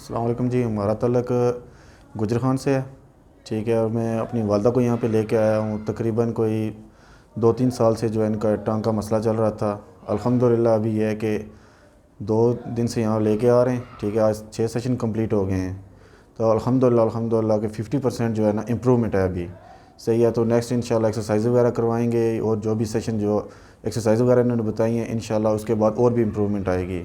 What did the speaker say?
अस्सलाम वालेकुम जी। हमारा तल्लक गुजर खान से है, ठीक है। और मैं अपनी वालदा को यहाँ पे लेके आया हूँ। तकरीबन कोई 2-3 साल से जो है इनका टांग का मसला चल रहा था। अल्हम्दुलिल्लाह अभी यह है कि 2 दिन से यहाँ लेके आ रहे हैं, ठीक है। आज 6 सेशन कंप्लीट हो गए हैं, तो अल्हम्दुलिल्लाह कि 50% जो है ना इम्प्रूवमेंट है अभी। सही है, तो नेक्स्ट इंशाल्लाह एक्सरसाइज वगैरह करवाएंगे और जो भी सेशन जो एक्सरसाइज वगैरह इन्होंने बताई हैं इंशाल्लाह उसके बाद और भी इम्प्रूवमेंट आएगी।